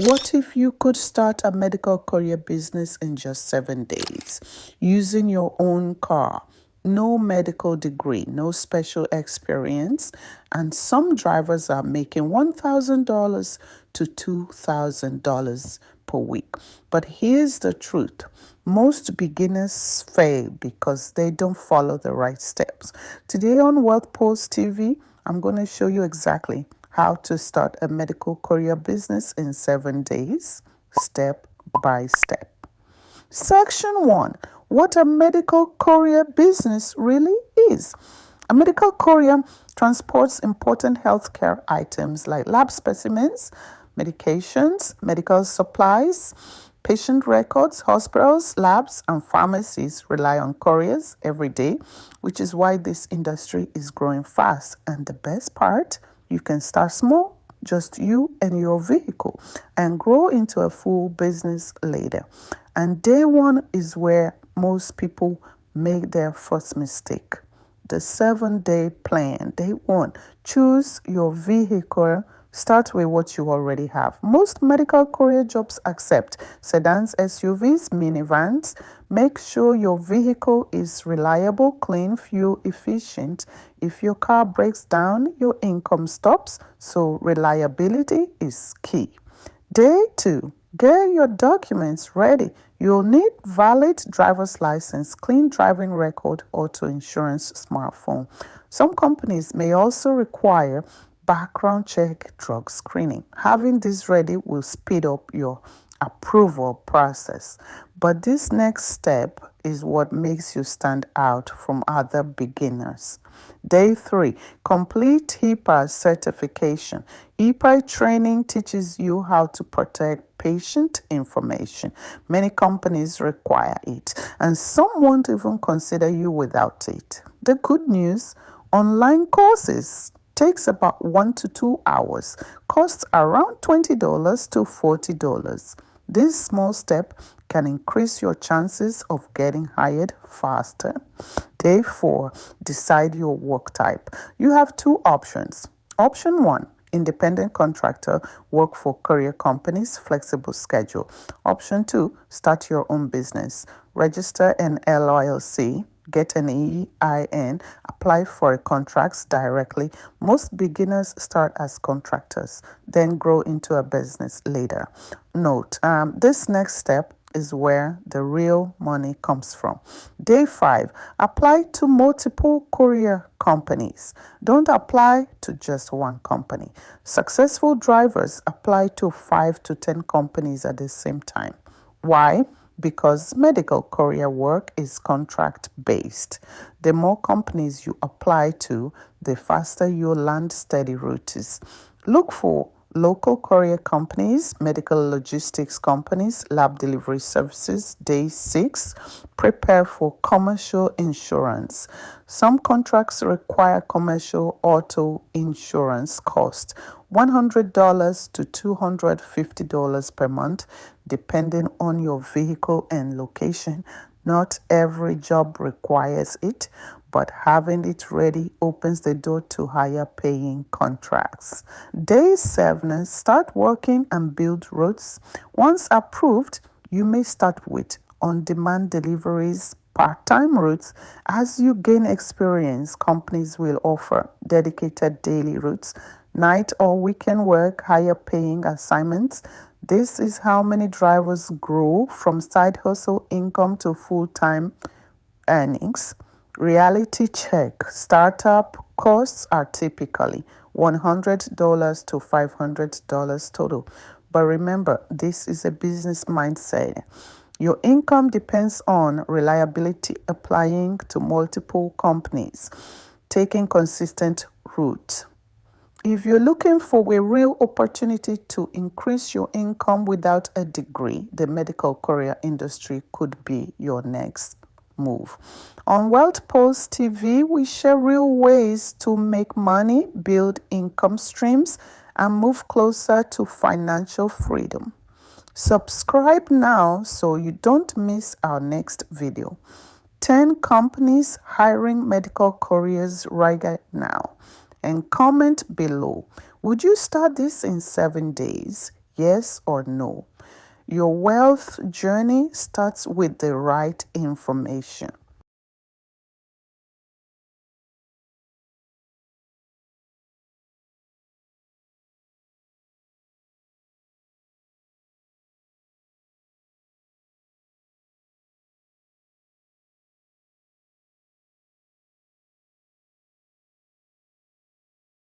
What if you could start a medical courier business in just 7 days using your own car? No medical degree, no special experience, and some drivers are making $1,000 to $2,000 per week. But here's the truth. Most beginners fail because they don't follow the right steps. Today on Wealth Post TV, I'm going to show you exactly how to start a medical courier business in 7 days, step by step. Section 1. What a medical courier business really is. A medical courier transports important healthcare items like lab specimens, medications, medical supplies, patient records. Hospitals, labs, and pharmacies rely on couriers every day, which is why this industry is growing fast. And the best part, you can start small, just you and your vehicle, and grow into a full business later. And day one is where most people make their first mistake. The 7-day plan. Day one, choose your vehicle. Start with what you already have. Most medical courier jobs accept sedans, SUVs, minivans. Make sure your vehicle is reliable, clean, fuel efficient. If your car breaks down, your income stops, so reliability is key. Day 2. Get your documents ready. You'll need valid driver's license, clean driving record, auto insurance, smartphone. Some companies may also require background check, drug screening. Having this ready will speed up your approval process. But this next step is what makes you stand out from other beginners. Day 3, complete HIPAA certification. HIPAA training teaches you how to protect patient information. Many companies require it, and some won't even consider you without it. The good news, online courses takes about 1 to 2 hours, costs around $20 to $40. This small step can increase your chances of getting hired faster. Day 4, decide your work type. You have 2 options. Option 1, independent contractor, work for courier companies, flexible schedule. Option 2, start your own business. Register an LLC, get an EIN, apply for contracts directly. Most beginners start as contractors, then grow into a business later. Note, this next step is where the real money comes from. Day 5, apply to multiple courier companies. Don't apply to just one company. Successful drivers apply to 5 to 10 companies at the same time. Why? Because medical courier work is contract-based. The more companies you apply to, the faster you land steady routes. Look for local courier companies, medical logistics companies, lab delivery services. Day 6, prepare for commercial insurance. Some contracts require commercial auto insurance cost $100 to $250 per month, depending on your vehicle and location. Not every job requires it, but having it ready opens the door to higher paying contracts. Day 7, start working and build routes. Once approved, you may start with on-demand deliveries, part-time routes. As you gain experience, companies will offer dedicated daily routes, night or weekend work, higher paying assignments. This is how many drivers grow from side hustle income to full-time earnings. Reality check. Startup costs are typically $100 to $500 total. But remember, this is a business mindset. Your income depends on reliability, applying to multiple companies, taking consistent route. If you're looking for a real opportunity to increase your income without a degree, the medical courier industry could be your next move. On Wealth Post TV, we share real ways to make money, build income streams, and move closer to financial freedom. Subscribe now so you don't miss our next video. 10 companies hiring medical couriers right now. And comment below. Would you start this in 7 days? Yes or no? Your wealth journey starts with the right information.